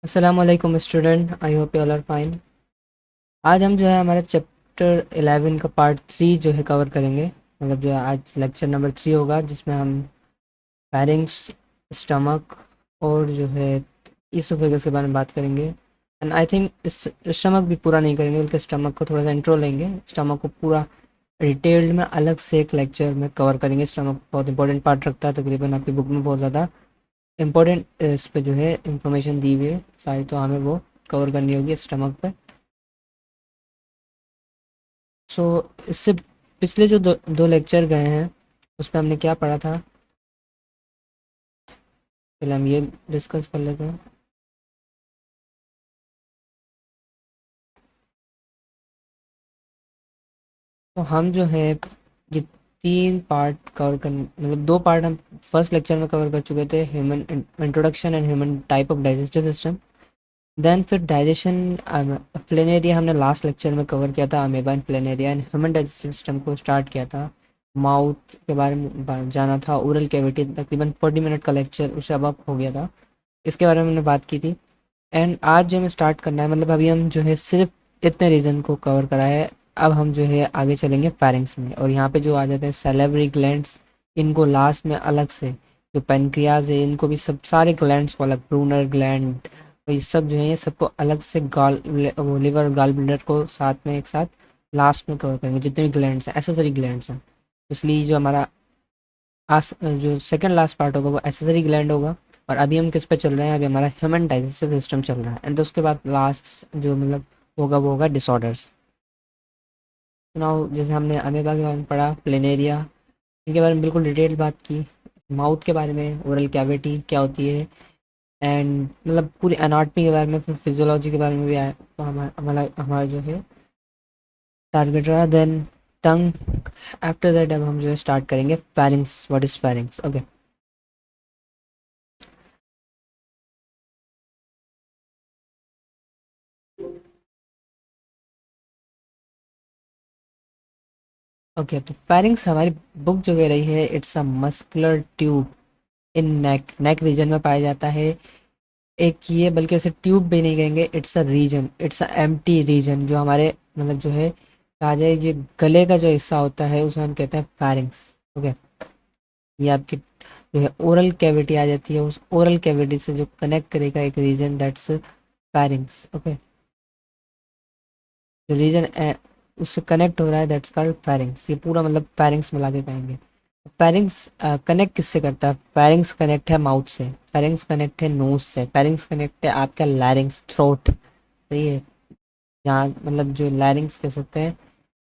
अस्सलाम वालेकुम student, I hope you all are fine. आज हम जो है हमारे चैप्टर 11 का पार्ट 3 जो है कवर करेंगे। मतलब जो है आज लेक्चर नंबर 3 होगा, जिसमें हम फेरिंग्स, स्टमक और जो है इसोफेगस के बारे में बात करेंगे। एंड आई थिंक स्टमक भी पूरा नहीं करेंगे, बल्कि स्टमक को थोड़ा सा इंट्रो लेंगे। स्टमक को पूरा डिटेल्ड में अलग से एक लेक्चर में कवर करेंगे। स्टमक बहुत इंपॉर्टेंट पार्ट रखता है, तकरीबन आपकी बुक में बहुत ज़्यादा इम्पोर्टेंट इस पे जो है इंफॉर्मेशन दी हुई है सारी, तो हमें वो कवर करनी होगी स्टमक पे। सो इससे पिछले जो दो लेक्चर गए हैं उस पर हमने क्या पढ़ा था, पहले हम ये डिस्कस कर लेते हैं। तो हम जो है ये तीन पार्ट कवर कर, मतलब दो पार्ट हम फर्स्ट लेक्चर में कवर कर चुके थे, human introduction and human type of digestive system. Then फिर डाइजेशन प्लेनेरिया हमने लास्ट लेक्चर में कवर किया था, amoeba and planaria. And human digestive system को स्टार्ट किया था, माउथ के बारे में जाना था, ओरल कैविटी, तकरीबन 40 मिनट का लेक्चर उससे अब हो गया था, इसके बारे में हमने बात की थी। एंड आज जो हमें स्टार्ट करना है, मतलब अभी हम जो है सिर्फ इतने रीजन को कवर करा है। अब हम जो है आगे चलेंगे फेरिंग्स में, और यहाँ पे जो आ जाते हैं सैलिवरी ग्लैंड्स, इनको लास्ट में अलग से, जो पेनक्रियाज है इनको भी सब सारे ग्लैंड्स को अलग, ब्रूनर ग्लैंड, तो ये सब जो है ये सबको अलग से, गाल वो लिवर गाल ब्लैडर को साथ में एक साथ लास्ट में कवर करेंगे, जितने भी ग्लैंड्स हैं, एसेसरी ग्लैंड्स हैं। इसलिए जो हमारा जो सेकंड लास्ट पार्ट होगा वो एसेसरी ग्लैंड होगा। और अभी हम किस पे चल रहे हैं, अभी हमारा ह्यूमन डाइजेस्टिव सिस्टम चल रहा है। एंड उसके बाद लास्ट जो मतलब होगा वो होगा डिसऑर्डर्स। नाउ जैसे हमने अमेबा के बारे में पढ़ा, प्लेनेरिया, इनके बारे में बिल्कुल डिटेल बात की, माउथ के बारे में, ओरल कैविटी क्या होती है, एंड मतलब पूरी एनाटमी के बारे में, फिर फिजियोलॉजी के बारे में भी आया, तो हमारा हमारा हमारा जो है टारगेट रहा। देन टंग, आफ्टर दैट अब हम जो है स्टार्ट करेंगे pharynx. What is pharynx? Okay. Okay, तो फेरिंग्स हमारी बुक जो कह रही है, it's a muscular tube in neck, neck region में पाया जाता है। एक ये, बल्कि इसे ट्यूब भी नहीं कहेंगे, it's a region, it's a empty region, जो हमारे मतलब जो है कहा जाए ये गले का जो हिस्सा होता है उसे हम कहते हैं फेरिंग्स। ओके, ये आपकी जो है ओरल कैविटी आ जाती है, उस ओरल कैविटी से जो कनेक्ट करेगा एक रीजन, दैट्स फेरिंग्स। ओके, जो रीजन उससे कनेक्ट हो रहा है दैट्स कॉल्ड फेरिंग्स। ये पूरा मतलब फेरिंग्स मिला के कहेंगे। फेरिंग्स कनेक्ट किससे करता है? फेरिंग्स कनेक्ट है माउथ से, फेरिंग्स कनेक्ट है नोज से, फेरिंग्स कनेक्ट है आपका लैरिंग्स, थ्रोट। सही है, जहाँ मतलब जो लैरिंग्स कह सकते हैं,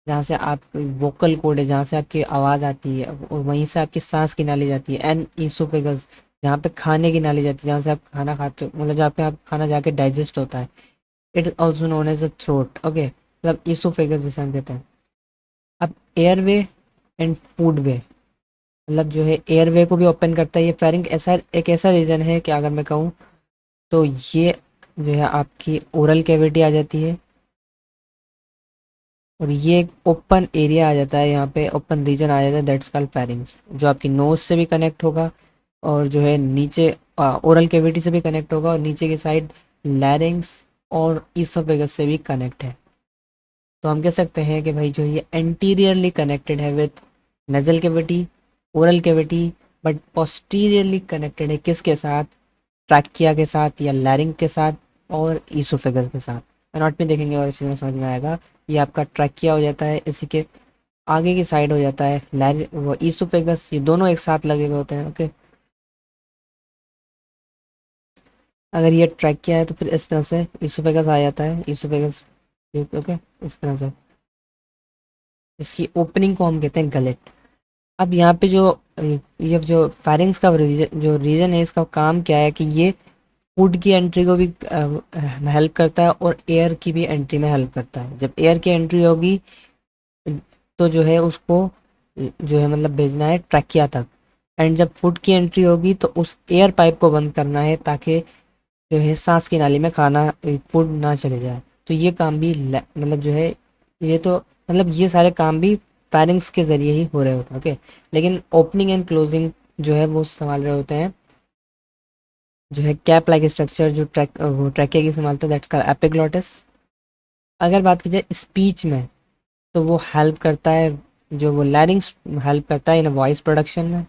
जहाँ से आप वोकल कॉर्ड है, जहाँ से आपकी आवाज़ आती है, और वहीं से आपकी सांस की नाली जाती है। एंड ईसोफेगस, जहाँ पे खाने की नाली जाती है, जहाँ से आप खाना खाते हो, मतलब जहाँ पे आप खाना जाके डाइजेस्ट होता है। It also known as a throat. Okay, मतलब ईसोफेगस जैसे हम कहते हैं। अब एयरवे एंड फूड वे, मतलब जो है एयरवे को भी ओपन करता है ये फेरिंग। ऐसा एक ऐसा रीजन है कि अगर मैं कहूँ तो ये जो है आपकी ओरल कैविटी आ जाती है, और ये एक ओपन एरिया आ जाता है, यहाँ पे ओपन रीजन आ जाता है, दैट्स कॉल्ड फेरिंग्स, जो आपकी नोज से भी कनेक्ट होगा, और जो है नीचे ओरल कैविटी से भी कनेक्ट होगा, और नीचे की साइड लैरिंग्स और ईसोफेगस से भी कनेक्ट है। तो हम कह सकते हैं कि भाई जो ये एंटीरियरली कनेक्टेड है with nasal cavity, oral cavity, but posteriorly connected है किसके साथ? ट्रैकिया के साथ या लैरिंग के साथ और ईसोफेगस के साथ। नॉट में देखेंगे और इसी में समझ में आएगा। ये आपका ट्रैकिया हो जाता है, इसी के आगे की साइड हो जाता है वो ईसोफेगस, ये दोनों एक साथ लगे हुए होते हैं। ओके, अगर ये ट्रैकिया है तो फिर इस तरह से ईसोफेगस आ जाता है, ईसोफेगस। ओके, इस तरह से इसकी ओपनिंग को हम कहते हैं गलेट। अब यहाँ पे जो ये जो फेरिंग्स का जो रीजन है, इसका काम क्या है कि ये फूड की एंट्री को भी हेल्प करता है, और एयर की भी एंट्री में हेल्प करता है। जब एयर की एंट्री होगी तो जो है उसको जो है मतलब भेजना है ट्रैकिया तक, एंड जब फूड की एंट्री होगी तो उस एयर पाइप को बंद करना है, ताकि जो है सांस की नाली में खाना फूड ना चले जाए। तो ये काम भी मतलब जो है, ये तो मतलब ये सारे काम भी फेरिंग्स के ज़रिए ही हो रहे होते हैं। ओके, लेकिन ओपनिंग एंड क्लोजिंग जो है वो संभाल रहे होते हैं जो है कैप लाइक स्ट्रक्चर जो वो ट्रैकिया की संभालता है, दैट्स कॉल्ड एपिग्लॉटिस। अगर बात की जाए स्पीच में, तो वो हेल्प करता है, जो वो लैरिंग्स हेल्प करता है इन वॉइस प्रोडक्शन में,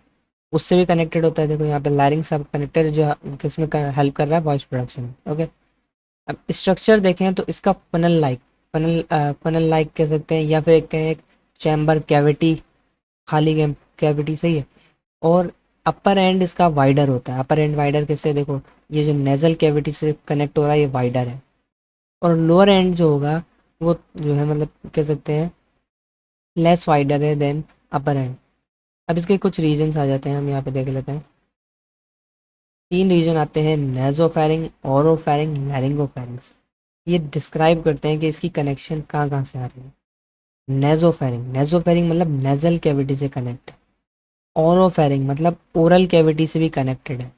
उससे भी कनेक्टेड होता है। देखो यहाँ पे लैरिंग्स अब कनेक्टेड जो किसमें हेल्प कर रहा है, वॉइस प्रोडक्शन में। ओके, अब स्ट्रक्चर देखें तो इसका फनल लाइक कह सकते हैं, या फिर एक कहें चैम्बर कैविटी, खाली कैविटी, सही है। और अपर एंड इसका वाइडर होता है। अपर एंड वाइडर कैसे, देखो ये जो नेजल कैविटी से कनेक्ट हो रहा है ये वाइडर है, और लोअर एंड जो होगा वो जो है मतलब कह सकते हैं लेस वाइडर है देन अपर एंड। अब इसके कुछ रीजन्स आ जाते हैं, हम यहाँ पे देख लेते हैं। 3 रीजन आते हैं, नेजोफेरिंग, ओरोफेरिंग, लैरिंगोफेरिंग्स। ये डिस्क्राइब करते हैं कि इसकी कनेक्शन कहाँ कहाँ से आ रही है। नेजोफेरिंग मतलब नेजल कैविटी से कनेक्ट है। ओरोफेरिंग मतलब ओरल कैविटी से भी कनेक्टेड है।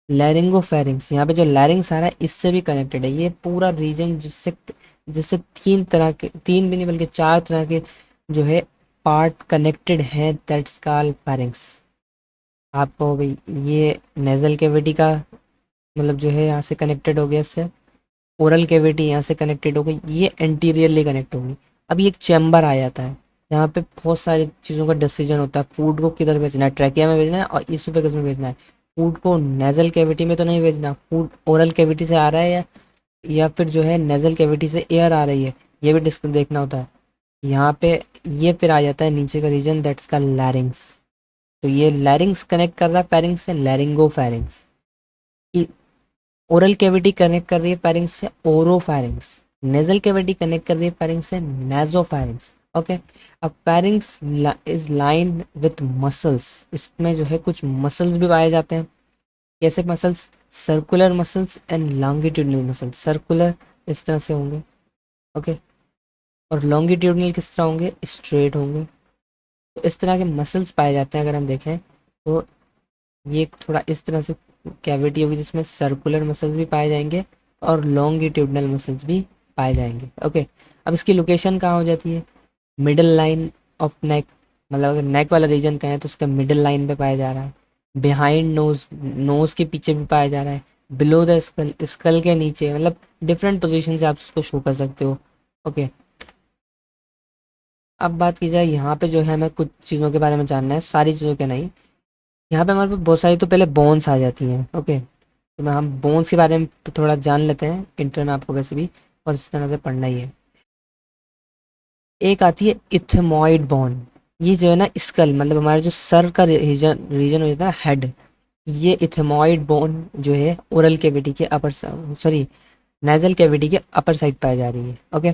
लैरिंगोफेरिंग्स, यहाँ पे जो लैरिंग्स आ रहा है इससे भी कनेक्टेड है। ये पूरा रीजन जिससे जिससे 3 तरह के, 3 भी नहीं बल्कि 4 तरह के जो है पार्ट कनेक्टेड है, दैट्स कॉल्ड फेरिंग्स। आपको भाई ये नेजल कैविटी का मतलब जो है यहाँ से कनेक्टेड हो गया, इससे ओरल कैविटी यहाँ से कनेक्टेड हो गई, ये एंटीरियरली कनेक्ट होगी। अब ये एक चैम्बर आ जाता है जहाँ पे बहुत सारी चीज़ों का डिसीजन होता है, फूड को किधर भेजना है, ट्रैकिया में भेजना है और इस पे किस में भेजना है। फूड को नेजल कैविटी में तो नहीं भेजना, फूड ओरल कैविटी से आ रहा है या फिर जो है नेजल कैविटी से एयर आ रही है, ये भी डिस्क देखना होता है। यहाँ पे ये फिर आ जाता है नीचे का रीजन, दैट्स का लैरिंग्स। तो ये लैरिंग्स कनेक्ट कर रहा है पैरिंग्स से, laryngo pharynx. Oral cavity connect कर रही है पैरिंग्स से, ओरोफैरिंग्स। नेजल कैविटी कनेक्ट कर रही है पैरिंग्स से, नेजोफैरिंग्स। ओके, अब पैरिंग्स इज लाइन विथ मसल्स। इसमें जो है कुछ मसल्स भी पाए जाते हैं। कैसे muscles, circular muscles and longitudinal muscles. Circular इस तरह से होंगे, ओके, और लॉन्गिट्यूडनल किस तरह होंगे, स्ट्रेट होंगे। तो इस तरह के मसल्स पाए जाते हैं। अगर हम देखें तो ये थोड़ा इस तरह से कैविटी होगी जिसमें सर्कुलर मसल्स भी पाए जाएंगे और लॉन्गिट्यूडनल मसल्स भी पाए जाएंगे। ओके, अब इसकी लोकेशन कहाँ हो जाती है, मिडल लाइन ऑफ नेक, मतलब अगर नेक वाला रीजन कहें तो उसका मिडल लाइन पे पाया जा रहा है। बिहाइंड नोज, नोज के पीछे भी पाया जा रहा है। बिलो द स्कल, स्कल के नीचे, मतलब डिफरेंट पोजीशन से आप उसको शो कर सकते हो। ओके, अब बात की जाए यहाँ पे जो है हमें कुछ चीज़ों के बारे में जानना है, सारी चीज़ों के नहीं। यहाँ पे हमारे पास बहुत सारी तो पहले बोन्स आ जाती हैं। ओके, तो मैं हम बोन्स के बारे में थोड़ा जान लेते हैं, इंटर में आपको वैसे भी और इस तरह से पढ़ना ही है। एक आती है इथेमॉइड बोन। ये जो है ना स्कल, मतलब हमारे जो सर का रीजन रीजन हो जाता है हेड, ये इथेमॉइड बोन जो है ओरल कैविटी के अपर, सॉरी नेजल कैविटी के अपर साइड पाई जा रही है। ओके,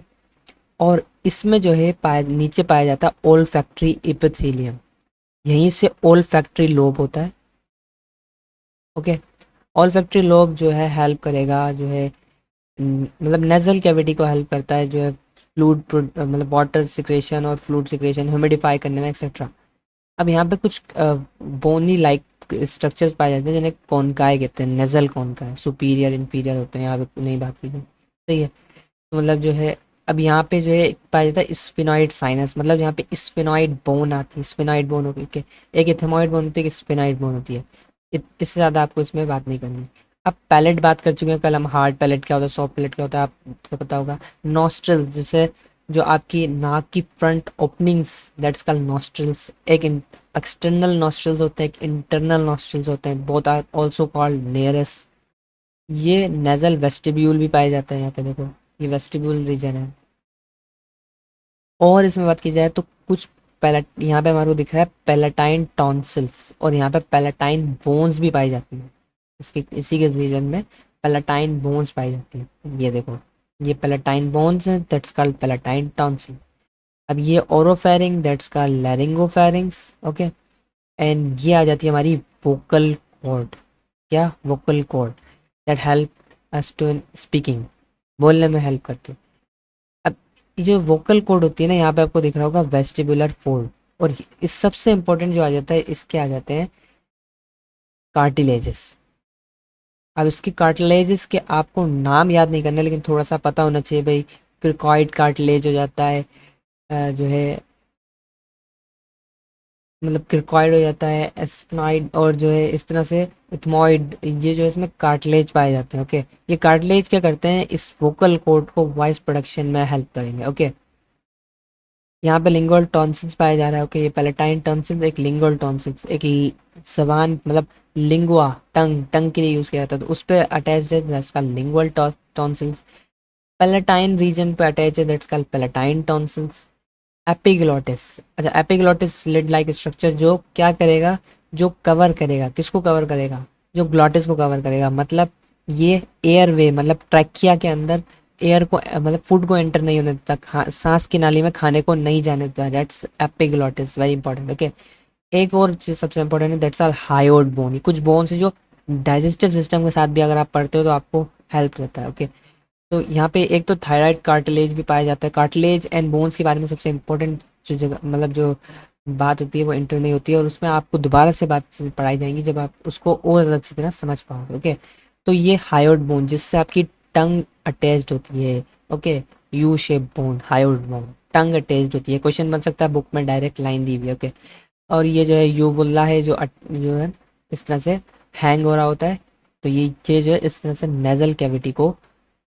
और इसमें जो है नीचे पाया जाता है ओल फैक्ट्री इपिथेलियम। यहीं से ओल फैक्ट्री लोब होता है। ओके, ऑल फैक्ट्री लोब जो है हेल्प करेगा, जो है मतलब नेजल कैविटी को हेल्प करता है, जो है फ्लूड मतलब वाटर सिक्रेशन और फ्लूड सिक्रेशन ह्यूमिडिफाई करने में एक्सेट्रा। अब यहाँ पे कुछ बोनी लाइक स्ट्रक्चर्स पाए जाते हैं जिन्हें कॉनकाई कहते हैं, नेजल कॉनकाई, सुपीरियर इंफीरियर होते हैं, यहाँ पे नई बात की जाए, सही है। तो मतलब जो है अब यहाँ पे जो है पाया जाता है स्फिनॉइड साइनस, मतलब यहाँ पे स्फिनॉइड बोन आती है, स्फिनॉइड बोन होती है, एक इथेमॉइड बोन होती है, एक स्फिनॉइड बोन होती है। इससे ज़्यादा आपको इसमें बात नहीं करनी। अब पैलेट बात कर चुके हैं कल हम, हार्ड पैलेट क्या होता है, सॉफ्ट पैलेट क्या होता है आपको पता होगा। नॉस्ट्रल, जैसे जो आपकी नाक की front openings, that's called nostrils. एक एक्सटर्नल नॉस्ट्रल्स होते हैं, एक इंटरनल नॉस्ट्रल्स होते हैं, बोथ आर ऑल्सो कॉल्ड नेरस। ये नेजल वेस्टिब्यूल भी पाया जाता है, यहाँ पे देखो ये वेस्टिब्यूल रीजन है। और इसमें बात की जाए तो कुछ पैलेट, यहाँ पे हमारे को दिख रहा है पैलेटाइन टॉन्सिल्स, और यहाँ पे पैलेटाइन बोन्स भी पाई जाती हैं। इसके इसी के रीजन में पैलेटाइन बोन्स पाई जाती हैं। ये देखो ये पैलेटाइन बोन्स हैं, दैट्स कॉल्ड पैलेटाइन टॉन्सिल। अब ये oropharynx, that's called laryngopharynx. Okay, and ये आ जाती है हमारी वोकल कॉर्ड। क्या, vocal cord that help us to in speaking, बोलने में हेल्प करती है। अब ये जो वोकल कॉर्ड होती है ना, यहाँ पे आपको दिख रहा होगा वेस्टिबुलर फोल्ड, और इस सबसे इंपॉर्टेंट जो आ जाता है, इसके आ जाते हैं कार्टिलेजेस। अब इसकी कार्टिलेजेस के आपको नाम याद नहीं करना, लेकिन थोड़ा सा पता होना चाहिए भाई। क्रिकॉइड कार्टिलेज हो जाता है, जो है मतलब क्रिकॉइड हो जाता है, एस्फेनॉइड, और जो है इस तरह से इथमॉइड, ये जो है इसमें कार्टिलेज पाए जाते हैं। ओके, ये कार्टिलेज क्या करते हैं, इस वोकल कॉर्ड को वॉइस प्रोडक्शन में हेल्प करेंगे। ओके, यहाँ पे लिंगुअल टॉन्सिल्स पाया जा रहा है। ओके, ये पैलेटाइन टॉन्सिल्स, एक लिंगुअल टॉन्सिल्स, एक जबान मतलब लिंगुआ, टंग, टंग के लिए यूज किया जाता है, तो उस पर अटैच है, that's called lingual tonsils. Palatine region पे अटैच है, that's called palatine tonsils. Epiglottis, अच्छा एपिग्लॉटिस लिड लाइक स्ट्रक्चर, जो क्या करेगा, जो कवर करेगा, किसको कवर करेगा, जो ग्लॉटिस को कवर करेगा, मतलब ये एयर वे, मतलब ट्रैकिया के अंदर एयर को मतलब फूड को एंटर नहीं होने देता, सांस की नाली में खाने को नहीं जाने देता, that's epiglottis, very important. Okay, एक और चीज सबसे इंपॉर्टेंट है, दैट्स आर हायोड बोन, कुछ बोन है जो डाइजेस्टिव सिस्टम के साथ भी अगर आप पढ़ते हो तो आपको हेल्प करता है। ओके, तो यहाँ पे एक तो थायराइड कार्टिलेज भी पाया जाता है। कार्टिलेज एंड बोन्स के बारे में सबसे इम्पोर्टेंट जो जगह मतलब जो बात होती है वो इंटर नहीं होती है, और उसमें आपको दोबारा से बात पढ़ाई जाएंगी जब आप उसको और ज़्यादा अच्छी तरह समझ पाओगे। ओके, तो ये हायोड बोन जिससे आपकी टंग अटैच्ड होती है। Okay, U shape bone, hyoid bone, tongue attached होती है, क्वेश्चन बन सकता है, बुक में डायरेक्ट लाइन दी हुई है। ओके, और ये जो है यूवुल्ला है, जो है इस तरह से हैंग हो रहा होता है, तो ये जो है इस तरह से नेजल कैविटी को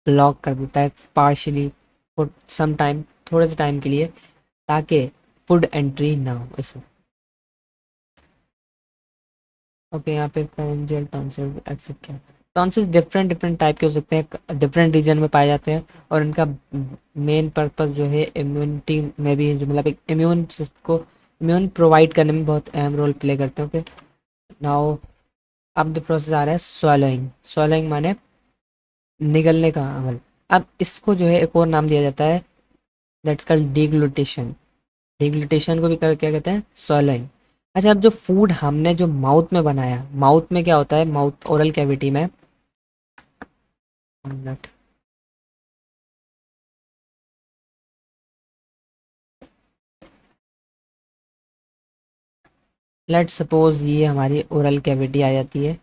ब्लॉक कर देता है पार्शियली फॉर सम टाइम, थोड़े से टाइम के लिए, ताकि फूड एंट्री ना हो इसमें। ओके, यहाँ पे pharyngeal tonsil etcetera, tonsil different different type के हो सकते हैं, डिफरेंट रीजन में पाए जाते हैं, और इनका मेन पर्पस जो है इम्यूनिटी में भी, जो मतलब एक इम्यून को इम्यून प्रोवाइड करने में बहुत अहम रोल प्ले करते हैं। ओके, नाउ अब द प्रोसेस आ रहा है स्वैलोइंग। स्वैलोइंग माने निगलने का अमल। अब इसको जो है एक और नाम दिया जाता है, दैट्स कॉल्ड डिग्लुटेशन। डिग्लुटेशन को भी क्या कहते हैं, स्वैलोइंग। अच्छा, अब जो फूड हमने जो माउथ में बनाया, माउथ में क्या होता है, माउथ ओरल कैविटी में, लेट्स सपोज ये हमारी ओरल कैविटी आ जाती है,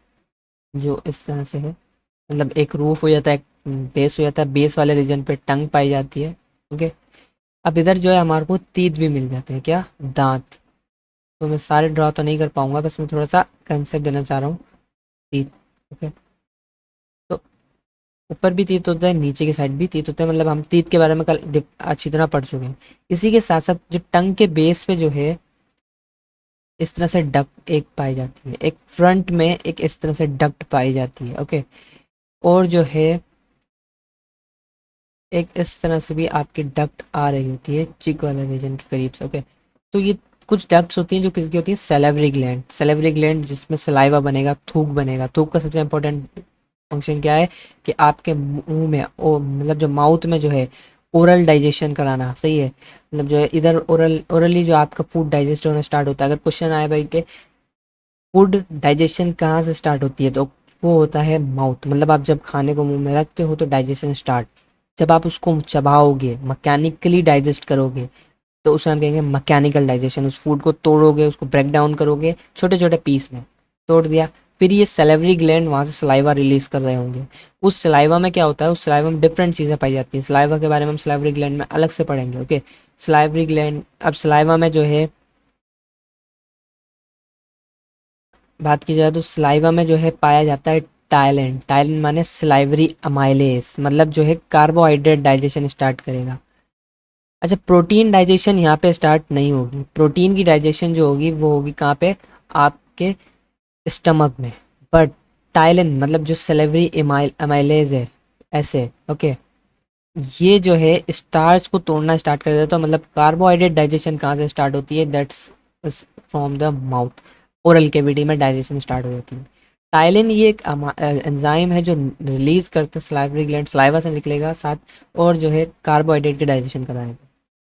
जो इस तरह से है, मतलब एक रूफ हो जाता है, एक बेस हो जाता है, बेस वाले रीजन पे टंग पाई जाती है। ओके, अब इधर जो है हमारे को तीत भी मिल जाते हैं, क्या, दांत। तो मैं सारे ड्रॉ तो नहीं कर पाऊंगा, बस मैं थोड़ा सा कंसेप्ट देना चाह रहा हूँ, तीत। ओके, तो ऊपर भी तीत होता है, नीचे की साइड भी तीत होता है, मतलब हम तीत के बारे में कल अच्छी तरह पढ़ चुके हैं। इसी के साथ साथ जो टंग के बेस पे जो है इस तरह से डक्ट एक पाई जाती है, एक फ्रंट में एक इस तरह से डक्ट पाई जाती है। ओके, और जो है एक इस तरह से भी आपकी डक्ट आ रही होती है चिक वाले रीजन के करीब से। ओके, तो ये कुछ डक्ट्स होती हैं जो किसकी होती है, सेलेवरी ग्लैंड। सेलेवरी ग्लैंड जिसमें सलाइवा बनेगा, थूक बनेगा। थूक का सबसे इंपॉर्टेंट फंक्शन क्या है कि आपके मुंह में मतलब जो माउथ में जो है ओरल डाइजेशन कराना, सही है, मतलब जो है इधर ओरली जो आपका फूड डाइजेस्ट होना स्टार्ट होता है। अगर क्वेश्चन आए भाई के फूड डाइजेशन कहाँ से स्टार्ट होती है, तो वो होता है माउथ, मतलब आप जब खाने को मुंह में रखते हो तो डाइजेशन स्टार्ट, जब आप उसको चबाओगे, मैकेनिकली डाइजेस्ट करोगे, तो उसे हम कहेंगे मैकेनिकल डाइजेशन। उस फूड को तोड़ोगे, उसको ब्रेक डाउन करोगे छोटे छोटे पीस में, तोड़ दिया, फिर ये सैलिवरी ग्लैंड वहाँ से सलाइवा रिलीज कर रहे होंगे। उस सलाइवा में क्या होता है, उस सलाइवा में डिफरेंट चीज़ें पाई जाती हैं। सलाइवा के बारे में हम सलाइवरी ग्लैंड में अलग से पढ़ेंगे। ओके, सलाइवरी ग्लैंड, अब सलाइवा में जो है बात की जाए तो सलाइवा में जो है पाया जाता है टाइलिन। टाइलिन माने सलाइवरी अमाइलेस, मतलब जो है कार्बोहाइड्रेट डाइजेशन स्टार्ट करेगा। अच्छा, प्रोटीन डाइजेशन यहाँ पे स्टार्ट नहीं होगी, प्रोटीन की डाइजेशन जो होगी वो होगी कहाँ पे, आपके स्टमक में। बट टाइलिन मतलब जो सलेवरी अमाइलेज है, ऐसे। ओके, ये जो है स्टार्च को तोड़ना स्टार्ट कर देता है, तो मतलब कार्बोहाइड्रेट डाइजेशन कहाँ से स्टार्ट होती है, that's from the mouth. Oral cavity में डाइजेशन स्टार्ट हो जाती है। टाइलिन ये एक एंजाइम है जो रिलीज करता है सलाइवरी ग्लैंड, सलाइवा से निकलेगा साथ, और जो है कार्बोहाइड्रेट की डाइजेशन कराएगा।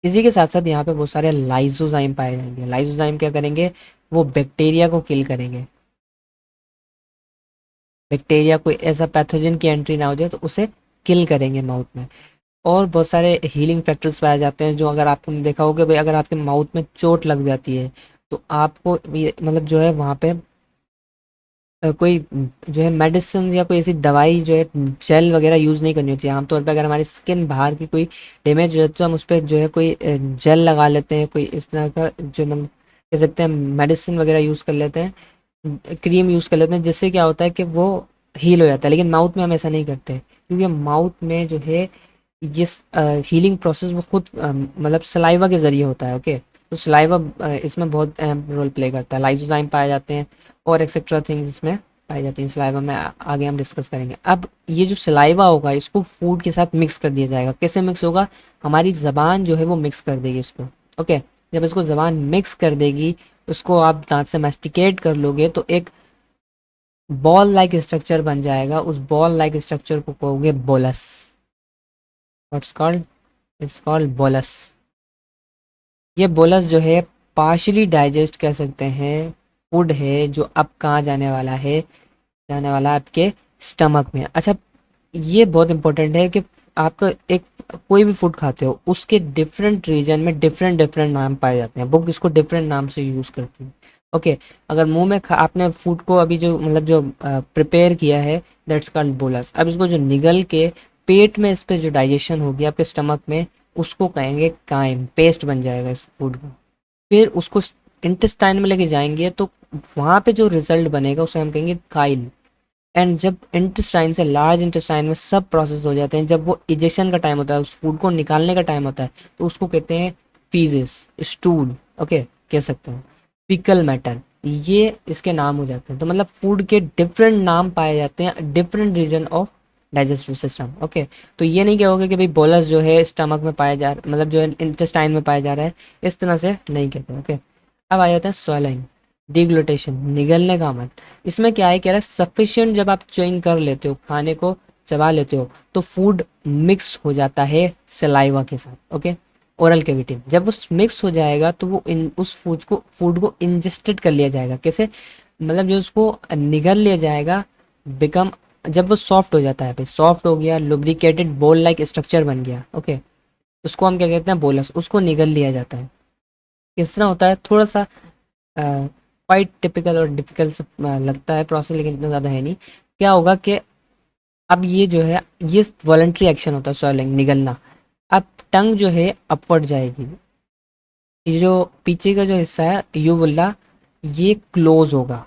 इसी के साथ साथ यहाँ पे बहुत सारे लाइसोजाइम पाए जाएंगे। लाइसोजाइम क्या करेंगे, वो बैक्टीरिया को किल करेंगे। बैक्टीरिया कोई ऐसा पैथोजन की एंट्री ना हो जाए तो उसे किल करेंगे माउथ में। और बहुत सारे हीलिंग फैक्टर्स पाए जाते हैं, जो अगर आपने देखा होगा भाई, अगर आपके माउथ में चोट लग जाती है तो आपको मतलब जो है वहाँ पे कोई जो है मेडिसिन या कोई ऐसी दवाई जो है जेल वगैरह यूज़ नहीं करनी होती है। आमतौर पर अगर हमारी स्किन बाहर की कोई डैमेज हो जाती है तो हम उस पर जो है कोई जेल लगा लेते हैं, कोई इस तरह का जो मतलब कह सकते हैं मेडिसिन वगैरह यूज़ कर लेते हैं, क्रीम यूज़ कर लेते हैं, जिससे क्या होता है कि वो हील हो जाता है। लेकिन माउथ में हम ऐसा नहीं करते, क्योंकि माउथ में जो है ये हीलिंग प्रोसेस वो खुद मतलब सलाइवा के ज़रिए होता है। ओके, तो सलाइवा इसमें बहुत अहम रोल प्ले करता है। लाइसोजाइम पाए जाते हैं और एक्सेट्रा थिंग्स इसमें पाई जाती हैं सलाइवा में। आगे हम डिस्कस करेंगे। अब ये जो सलाइवा होगा इसको फूड के साथ मिक्स कर दिया जाएगा। कैसे मिक्स होगा? हमारी ज़बान जो है वो मिक्स कर देगी इसको। ओके, जब इसको ज़बान मिक्स कर देगी, उसको आप दांत से मैस्टिकेट कर लोगे तो एक बॉल लाइक स्ट्रक्चर बन जाएगा। उस बॉल लाइक स्ट्रक्चर को कहोगे bolus. What's called? It's called bolus. ये बोलस जो है पार्शली डाइजेस्ट कह सकते हैं फूड है, जो अब कहाँ जाने वाला है? जाने वाला है आपके स्टमक में। अच्छा, ये बहुत इंपॉर्टेंट है कि आपका एक कोई भी फूड खाते हो उसके डिफरेंट रीजन में डिफरेंट डिफरेंट नाम पाए जाते हैं। बुक इसको डिफरेंट नाम से यूज़ करती है। ओके, अगर मुंह में आपने फूड को अभी जो मतलब जो प्रिपेयर किया है, दैट्स कॉल्ड बोलस। अब इसको जो निगल के पेट में इस पे जो डाइजेशन होगी आपके स्टमक में, उसको कहेंगे काइम। पेस्ट बन जाएगा इस फूड का। फिर उसको इंटेस्टाइन में लेके जाएंगे तो वहाँ पे जो रिजल्ट बनेगा उसे हम कहेंगे काइल। एंड जब इंटेस्टाइन से लार्ज इंटेस्टाइन में सब प्रोसेस हो जाते हैं, जब वो इजेक्शन का टाइम होता है, उस फूड को निकालने का टाइम होता है, तो उसको कहते हैं फीजेस, स्टूल। ओके, कह सकते हैं फीकल मैटर, ये इसके नाम हो जाते हैं। तो मतलब फूड के डिफरेंट नाम पाए जाते हैं different region of digestive system. Okay, तो ये नहीं कहोगे कि भाई बोलस जो है स्टमक में पाया जा रहा, मतलब जो है इंटेस्टाइन में पाया जा रहा है, इस तरह से नहीं कहते। ओके, अब आ जाता है स्वॉलोइंग, डिग्लुटेशन, निगलने का अमल। इसमें क्या है, कह रहा है सफिशिएंट जब आप च्युइंग कर लेते हो, खाने को चबा लेते हो, तो फूड मिक्स हो जाता है सलाइवा के साथ। ओके, ओरल कैविटी जब वो मिक्स हो जाएगा तो वो उस फूड को इंजेस्टेड कर लिया जाएगा। कैसे? मतलब जो उसको निगल लिया जाएगा, बिकम, जब वो सॉफ्ट हो जाता है, फिर सॉफ्ट हो गया, लुब्रिकेटेड बॉल लाइक स्ट्रक्चर बन गया। ओके, उसको हम क्या कहते हैं? बोलस। उसको निगल लिया जाता है। किस तरह होता है? थोड़ा सा क्वाइट टिपिकल और डिफिकल्ट से लगता है प्रोसेस, लेकिन इतना ज़्यादा है नहीं। क्या होगा कि अब ये जो है ये वॉलंटरी एक्शन होता है स्वेलिंग, निगलना। अब टंग जो है अपवर्ड जाएगी, ये जो पीछे का जो हिस्सा है यूवुला, ये क्लोज होगा।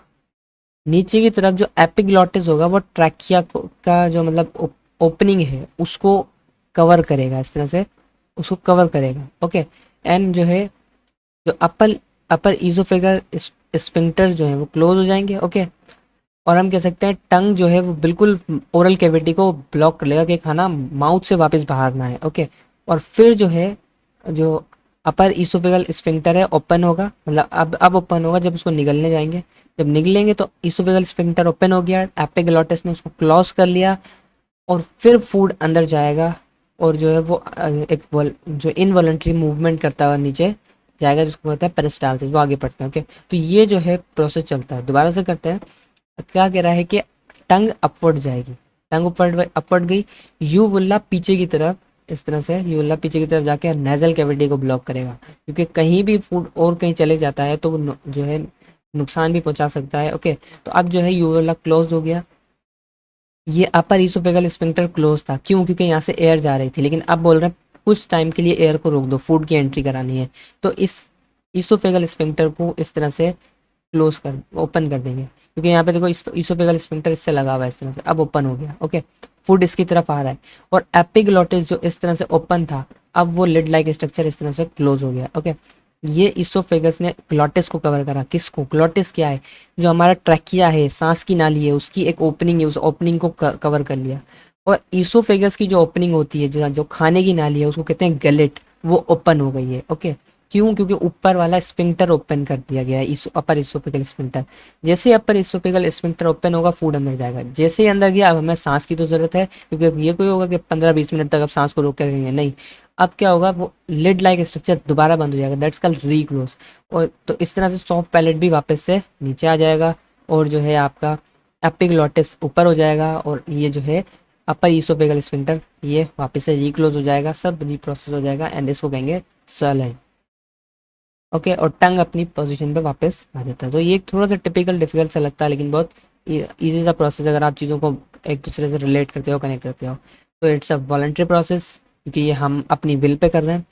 नीचे की तरफ जो एपिग्लॉटिस होगा वो ट्रैकिया का जो मतलब ओपनिंग है उसको कवर करेगा, इस तरह से उसको कवर करेगा। ओके, एंड जो है जो अपर अपर ईजोफेगल स्फिंक्टर जो है वो क्लोज हो जाएंगे। ओके, और हम कह सकते हैं टंग जो है वो बिल्कुल ओरल कैविटी को ब्लॉक कर लेगा कि खाना माउथ से वापस बाहर ना आए। ओके, और फिर जो है जो अपर ईसोफेगल स्फिंक्टर है ओपन होगा, मतलब अब ओपन होगा जब उसको निगलने जाएंगे। जब निगलेंगे तो ईसोफेगल स्फिंक्टर ओपन हो गया, एपिग्लॉटिस ने उसको क्लोज कर लिया, और फिर फूड अंदर जाएगा, और जो है वो जो इनवॉलंटरी मूवमेंट करता हुआ नीचे जाएगा, जिसको कहते हैं पेरिस्टाल्सिस। वो आगे पढ़ते हैं। ओके, तो ये जो है प्रोसेस चलता है। दोबारा से करते हैं। क्या कह रहा है कि टंग अपवर्ड जाएगी, टंग अपवर्ड अपवर्ड गई, यू बुल्ला पीछे की तरफ, इस तरह से यू बुल्ला पीछे की तरफ जाके नेजल कैविटी को ब्लॉक करेगा, क्योंकि कहीं भी फूड और कहीं चले जाता है तो वो जो है नुकसान भी पहुंचा सकता है। ओके, तो अब जो है यू बुल्ला क्लोज हो गया। ये अपर ईसोफेगल स्फिंक्टर क्लोज था, क्यों? क्योंकि यहाँ से एयर जा रही थी। लेकिन अब बोल रहे हैं कुछ टाइम के लिए एयर को रोक दो, फूड की एंट्री करानी है, तो इस ईसोफेगल स्फिंक्टर को इस तरह से क्लोज कर ओपन कर देंगे, क्योंकि यहाँ पे देखो ईसोफेगल स्फिंक्टर इससे लगा हुआ है, इस तरह से अब ओपन हो गया। ओके, फूड इसकी तरफ आ रहा है, और एपिग्लॉटिस जो इस तरह से ओपन था, अब वो लिड लाइक स्ट्रक्चर इस तरह से क्लोज हो गया। ओके, ये इसोफेगस ने ग्लॉटिस को कवर करा। किसको? ग्लॉटिस क्या है? जो हमारा ट्रैकिया है, सांस की नाली है, उसकी एक ओपनिंग है, उस ओपनिंग को कवर कर लिया। और इसोफेगस की जो ओपनिंग होती है, जो जो खाने की नाली है, उसको कहते हैं गलेट, वो ओपन हो गई है। ओके, क्यों? क्योंकि ऊपर वाला स्फिंक्टर ओपन कर दिया गया है, अपर इसोफेगल स्फिंक्टर। जैसे अपर इसोफेगल स्फिंक्टर ओपन होगा, फूड अंदर जाएगा। जैसे ही अंदर गया, अब हमें सांस की तो जरूरत है, क्योंकि ये कोई होगा कि 15-20 मिनट तक आप सांस को रोक कर रखेंगे, नहीं। अब क्या होगा, वो लिड लाइक स्ट्रक्चर दोबारा बंद हो जाएगा, दैट्स कॉल्ड रीक्लोज। और तो इस तरह से सॉफ्ट पैलेट भी वापस से नीचे आ जाएगा, और जो है आपका एपिग्लॉटिस ऊपर हो जाएगा, और ये जो है अपर ईसोफेगल स्फिंक्टर ये वापस से रीक्लोज हो जाएगा, सब रीप्रोसेस हो जाएगा, एंड इसको कहेंगे स्वॉलोइंग। ओके, और टंग अपनी पोजीशन पे वापस आ जाता है। तो ये थोड़ा सा टिपिकल डिफिकल्ट सा लगता है, लेकिन बहुत इजी सा प्रोसेस अगर आप चीज़ों को एक दूसरे से रिलेट करते हो, कनेक्ट करते हो। तो इट्स अ वॉलंटरी प्रोसेस, क्योंकि ये हम अपनी विल पे कर रहे हैं।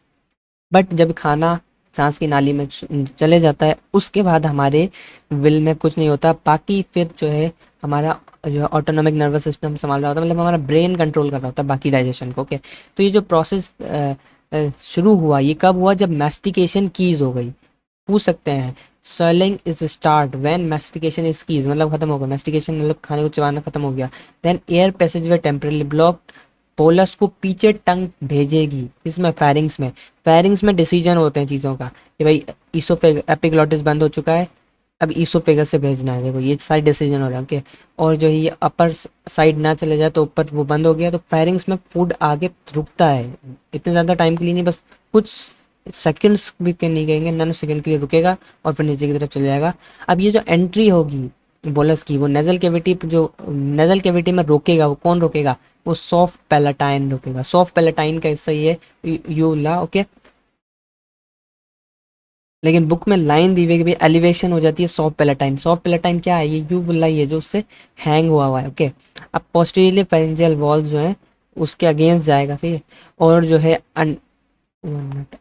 बट जब खाना सांस की नाली में चले जाता है, उसके बाद हमारे विल में कुछ नहीं होता। बाकी फिर जो है हमारा जो ऑटोनॉमिक नर्वस सिस्टम संभाल रहा होता है, मतलब हमारा ब्रेन कंट्रोल कर रहा होता है बाकी डाइजेशन को। ओके, तो ये जो प्रोसेस शुरू हुआ, ये कब हुआ? जब मैस्टिकेशन कीज हो गई। पूछ सकते हैं swelling is start when mastication is keys, मतलब खत्म हो गया मैस्टिकेशन, मतलब खाने को चबाना खत्म हो गया। Then air passage way temporarily blocked, bolus को पीछे टंग भेजेगी इसमें फेरिंग्स में डिसीजन होते हैं चीज़ों का कि भाई ईसोफेग एपिग्लॉटिस बंद हो चुका है, अब ईसोफेगस से भेजना है। देखो ये सारे डिसीजन हो रहे हैं। ओके, और जो ये अपर साइड ना चले जाए तो ऊपर वो बंद हो गया, तो फेरिंग्स में फूड आगे रुकता है, इतने ज़्यादा टाइम के लिए नहीं, बस कुछ सेकंड्स भी के नहीं कहेंगे, नैनो सेकंड के लिए रुकेगा और फिर नीचे की तरफ चले जाएगा। अब ये जो एंट्री होगी बोलस की, वो नेजल कैविटी, जो नेजल कैविटी में रोकेगा, वो कौन रोकेगा? वो सॉफ्ट पैलेटाइन रोकेगा। सॉफ्ट पैलेटाइन का हिस्सा ये यूला। ओके, लेकिन बुक में लाइन दी हुई है कि भाई एलिवेशन हो जाती है सॉफ्ट पैलेटाइन। सॉफ्ट पैलेटाइन क्या है? ये यूवुला ही है जो उससे हैंग हुआ हुआ है। ओके, अब पोस्टीरियर फेरेंजियल वॉल जो है उसके अगेंस्ट जाएगा, ठीक है। और जो है one minute।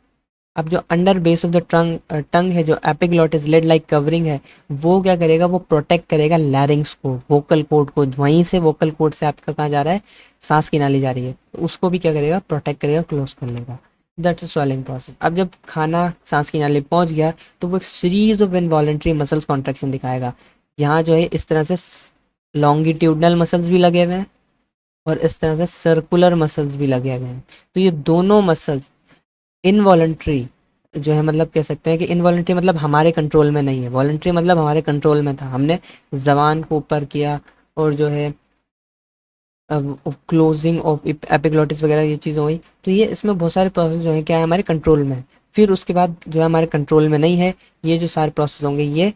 अब जो under base of the tongue है, जो एपिग्लॉटिस लेड लाइक कवरिंग है, वो क्या करेगा? वो प्रोटेक्ट करेगा लैरिंग्स को, वोकल कोड को। वहीं से वोकल कोड से आपका कहाँ जा रहा है? सांस की नाली जा रही है, तो उसको भी क्या करेगा? प्रोटेक्ट करेगा, क्लोज कर लेगा। That's a swelling process. अब जब खाना सांस की नाली पहुंच गया तो वो एक series of involuntary muscles contraction दिखाएगा। यहाँ जो है इस तरह से लॉन्गिट्यूडनल मसल्स भी लगे हुए हैं और इस तरह से सर्कुलर मसल्स भी लगे हुए हैं। तो ये दोनों मसल्स इनवॉलंटरी जो है, मतलब कह सकते हैं कि इनवॉलंटरी मतलब हमारे कंट्रोल में नहीं है, वॉलंटरी मतलब हमारे कंट्रोल में था, हमने जबान को ऊपर किया और जो है क्लोजिंग ऑफ एपिग्लॉटिस वगैरह ये चीज़ हो गई। तो ये इसमें बहुत सारे प्रोसेस जो है क्या है? हमारे कंट्रोल में है। फिर उसके बाद जो है हमारे कंट्रोल में नहीं है, ये जो सारे प्रोसेस होंगे ये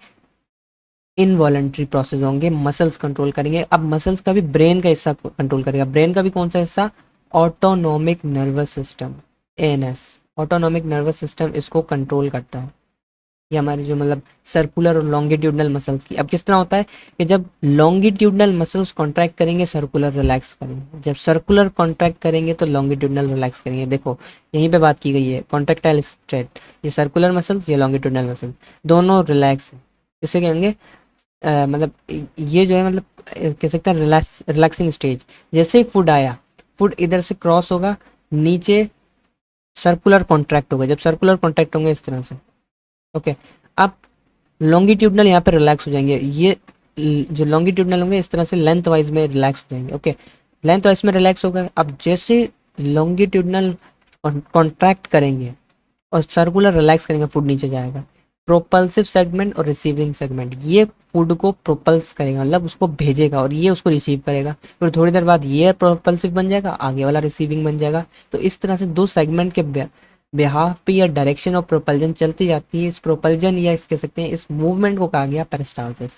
इनवॉलंटरी प्रोसेस होंगे, मसल्स कंट्रोल करेंगे। अब मसल्स का भी ब्रेन का हिस्सा कंट्रोल करेगा। ब्रेन का भी कौन सा हिस्सा? Autonomic nervous system, ANS. Autonomic nervous system इसको कंट्रोल करता है। ये हमारे जो मतलब सर्कुलर और लॉन्गिट्यूडनल मसल्स की। अब किस तरह होता है कि जब लॉन्गिट्यूडनल मसल्स कॉन्ट्रैक्ट करेंगे सर्कुलर रिलैक्स करेंगे, जब सर्कुलर कॉन्ट्रैक्ट करेंगे तो लॉन्गिट्यूडनल रिलैक्स करेंगे। देखो यहीं पे बात की गई है, कॉन्ट्रैक्टाइल स्ट्रेट, ये सर्कुलर मसल्स, ये लॉन्गिट्यूडनल मसल्स, दोनों रिलैक्स है। इसे कहेंगे मतलब ये जो है मतलब कह सकते हैं रिलैक्सिंग स्टेज। जैसे ही फूड आया, फूड इधर से क्रॉस होगा, नीचे सर्कुलर कॉन्ट्रैक्ट होगा। जब सर्कुलर कॉन्ट्रैक्ट होंगे इस तरह से, ओके, अब लॉन्गिट्यूडनल यहाँ पे रिलैक्स हो जाएंगे। ये जो लॉन्गिट्यूडनल होंगे इस तरह से लेंथ वाइज में रिलैक्स हो जाएंगे। ओके, लेंथ वाइज में रिलैक्स हो गए। अब जैसे लॉन्गिट्यूडनल कॉन्ट्रैक्ट करेंगे और सर्कुलर रिलैक्स करेंगे, फूड नीचे जाएगा। प्रोपल्सिव सेगमेंट और रिसीविंग सेगमेंट, ये फूड को प्रोपल्स करेगा, मतलब उसको भेजेगा और ये उसको रिसीव करेगा। फिर थोड़ी देर बाद ये प्रोपल्सिव बन जाएगा, आगे वाला रिसीविंग बन जाएगा। तो इस तरह से दो सेगमेंट के बिहाफ पे या डायरेक्शन ऑफ प्रोपल्जन चलती जाती है। इस प्रोपल्जन या इस कह सकते हैं इस मूवमेंट को कहा गया पेरिस्टालसिस।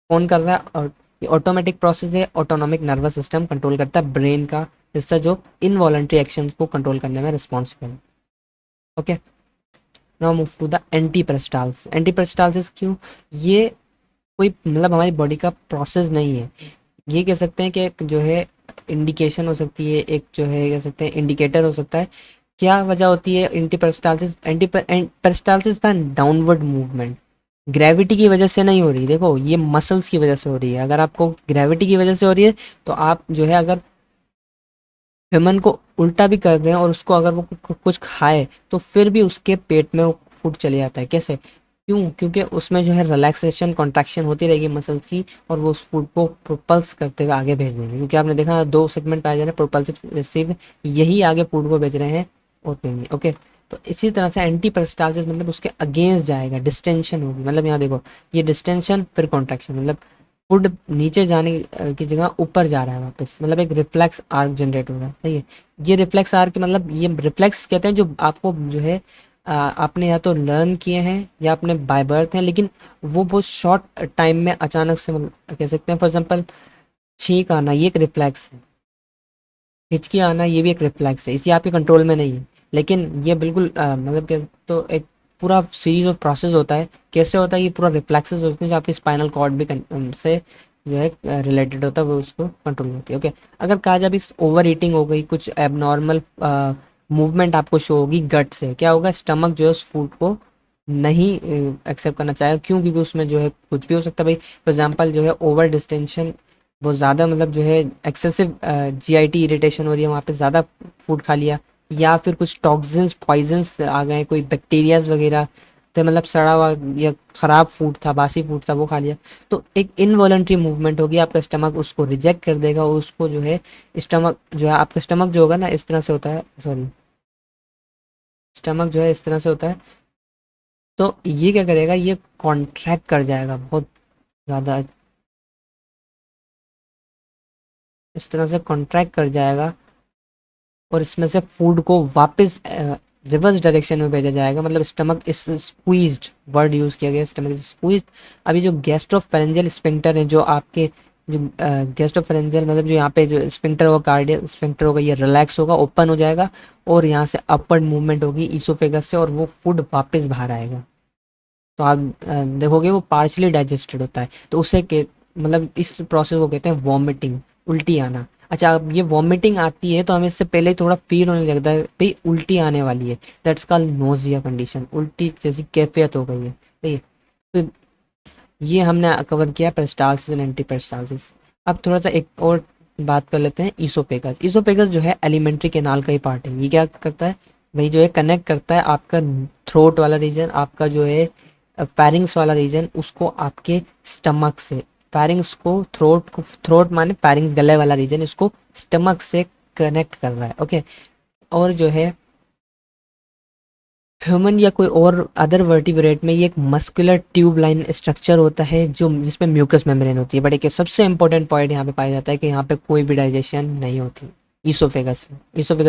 कौन कर रहा है? और ये ऑटोमेटिक प्रोसेस है, ऑटोनॉमिक नर्वस सिस्टम कंट्रोल करता है, ब्रेन का हिस्सा जो इनवॉलंटरी एक्शंस को कंट्रोल करने में रिस्पॉन्सिबल है। Okay, now move to the anti peristalsis. Anti peristalsis क्यों? ये कोई मतलब हमारी बॉडी का प्रोसेस नहीं है, ये कह सकते हैं कि एक जो है इंडिकेशन हो सकती है, एक जो है कह सकते हैं इंडिकेटर हो सकता है। क्या वजह होती है एंटी पेरिस्टालसिस? एंटी पेरिस्टालसिस था डाउनवर्ड मूवमेंट, ग्रेविटी की वजह से नहीं हो रही। देखो ये मसल्स की वजह से हो रही है। अगर आपको ग्रेविटी की वजह से हो रही है तो आप जो है अगर ह्यूमन को उल्टा भी कर दें और उसको अगर वो कुछ खाए तो फिर भी उसके पेट में वो फूड चले जाता है। कैसे? क्यों? क्योंकि उसमें जो है रिलैक्सेशन कॉन्ट्रैक्शन होती रहेगी मसल्स की और वो उस फूड को प्रोपल्स करते हुए आगे भेज देंगे। क्योंकि आपने देखा दो सेगमेंट पाए जा रहे हैं, प्रोपल्सिव रिसीव, यही आगे फूड को भेज रहे हैं और कहेंगे। ओके, तो इसी तरह से एंटी पेरिस्टालसिस मतलब उसके अगेंस्ट जाएगा, डिस्टेंशन होगी। मतलब यहाँ देखो ये डिस्टेंशन फिर कॉन्ट्रैक्शन, मतलब फुड नीचे जाने की जगह ऊपर जा रहा है वापस, मतलब एक रिफ्लेक्स आर्क जनरेट हो रहा है। सही है, ये रिफ्लेक्स आर्क मतलब ये रिफ्लेक्स कहते हैं जो आपको जो है आपने या तो लर्न किए हैं या आपने बाय बर्थ हैं, लेकिन वो बहुत शॉर्ट टाइम में अचानक से मतलब कह सकते हैं। फॉर एग्जांपल छींक आना ये एक रिफ्लेक्स है, हिचकी आना ये भी एक रिफ्लेक्स है, इसी आपके कंट्रोल में नहीं है। लेकिन ये बिल्कुल मतलब कि तो एक पूरा सीरीज ऑफ प्रोसेस होता है। कैसे होता है? ये पूरा रिफ्लेक्सेस होते हैं जो आपके स्पाइनल कॉर्ड भी से जो है रिलेटेड होता है, वो उसको कंट्रोल होती है। ओके, अगर कहा जाए इस ओवर ईटिंग हो गई, कुछ एबनॉर्मल मूवमेंट आपको शो होगी गट से। क्या होगा, स्टमक जो है उस फूड को नहीं एक्सेप्ट करना चाहेगा, क्यों, क्योंकि उसमें जो है कुछ भी हो सकता है भाई। फॉर एग्जांपल जो है ओवर डिस्टेंशन, बहुत ज़्यादा मतलब जो है एक्सेसिव जीआईटी इरिटेशन हो रही है, वहाँ पे ज़्यादा फूड खा लिया, या फिर कुछ टॉक्सिन्स पॉइजन्स आ गए, कोई बैक्टीरियाज वगैरह, तो मतलब सड़ा हुआ या ख़राब फूड था, बासी फूड था, वो खा लिया। तो एक इनवॉलंटरी मूवमेंट होगी, आपका स्टमक उसको रिजेक्ट कर देगा, उसको जो है स्टमक जो है, आपका स्टमक जो होगा ना इस तरह से होता है, सॉरी, स्टमक जो है इस तरह से होता है, तो ये क्या करेगा, ये कॉन्ट्रैक्ट कर जाएगा बहुत ज़्यादा, इस तरह से कॉन्ट्रैक्ट कर जाएगा, और इसमें से फूड को वापस रिवर्स डायरेक्शन में भेजा जाएगा, मतलब स्टमक इस स्क्वीज्ड, वर्ड यूज़ किया गया, स्टमक इज स्क्वीज्ड। अभी जो गैस्ट्रोफेरेंजियल स्फिंक्टर है, जो आपके जो गैस्ट्रोफेरेंजियल मतलब जो यहाँ पे जो स्फिंक्टर होगा, कार्डियल स्फिंक्टर होगा, ये रिलैक्स होगा, ओपन हो जाएगा, और यहाँ से अपवर्ड मूवमेंट होगी ईसोफेगस से, और वो फूड वापस बाहर आएगा। तो आप देखोगे वो पार्शली डाइजेस्टेड होता है, तो उसे के मतलब इस प्रोसेस को कहते हैं वॉमिटिंग, उल्टी आना। अच्छा, अब ये वॉमिटिंग आती है तो हमें इससे पहले ही थोड़ा फील होने लगता है भाई उल्टी आने वाली है, दैट्स कॉल्ड नोजिया कंडीशन, उल्टी जैसी कैफियत हो गई है, ठीक है। तो ये हमने कवर किया पेरिस्टालसिस एंड एंटी पेरिस्टालसिस। अब थोड़ा सा एक और बात कर लेते हैं ईसोफेगस। ईसोफेगस जो है एलिमेंट्री कैनाल का ही पार्ट है। ये क्या करता है भाई, जो है कनेक्ट करता है आपका थ्रोट वाला रीजन, आपका जो है पैरिंग्स वाला रीजन, उसको आपके स्टमक से, पैरिंग्स को, थ्रोट को, थ्रोट माने पैरिंग्स गले वाला रीजन, इसको स्टमक से कनेक्ट कर रहा है, ओके। और जो है ह्यूमन या कोई और अदर वर्टिब्रेट में ये एक मस्कुलर ट्यूब लाइन स्ट्रक्चर होता है, जो जिसमें म्यूकस मेम्ब्रेन होती है, बट एक सबसे इंपॉर्टेंट पॉइंट यहाँ पे पाया जाता है कि यहाँ पे कोई भी डाइजेशन नहीं होती। ईसोफेगस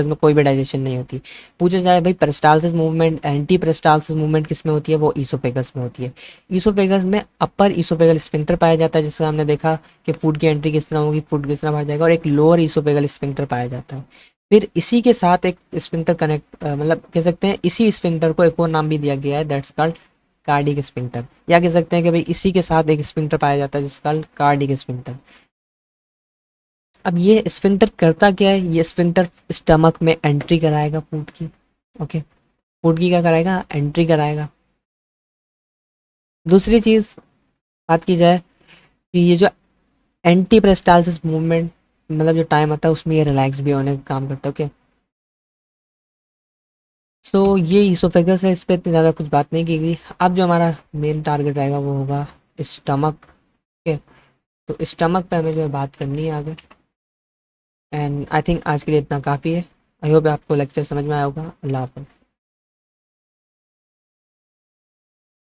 में कोई भी डाइजेशन नहीं होती। पूछा जाए भाई peristalsis movement, anti peristalsis movement किस में होती है, वो ईसोफेगस में होती है। ईसोफेगस में अपर ईसोफेगल स्फिंक्टर पाया जाता है, जिसका हमने देखा कि फूड की एंट्री किस तरह होगी, फूड किस तरह बाहर जाएगा, और एक लोअर ईसोफेगल स्फिंक्टर पाया जाता है। फिर इसी के साथ एक स्फिंक्टर कनेक्ट, मतलब कह सकते हैं इसी स्फिंक्टर को एक और नाम भी दिया गया है, दैट्स कॉल्ड कार्डिक स्फिंक्टर, या कह सकते हैं कि भाई इसी के साथ एक स्फिंक्टर पाया जाता है जिसका कॉल्ड कार्डिक स्फिंक्टर। अब ये स्फिंक्टर करता क्या है, ये स्फिंक्टर स्टमक में एंट्री कराएगा फूड की, ओके, फूड की क्या कराएगा, एंट्री कराएगा। दूसरी चीज़ बात की जाए कि ये जो एंटी पेरिस्टालसिस मूवमेंट मतलब जो टाइम आता है उसमें ये रिलैक्स भी होने का काम करता है, ओके। सो ये ईसोफेगस है, इस पर इतनी ज़्यादा कुछ बात नहीं की गई। अब जो हमारा मेन टारगेट रहेगा वो होगा स्टमक, ओके। तो स्टमक पे हमें जो है बात करनी है आगे, एंड आई थिंक आज के लिए इतना काफ़ी है। आई होप आपको लेक्चर समझ में आया होगा। अल्लाह हाफ़िज़।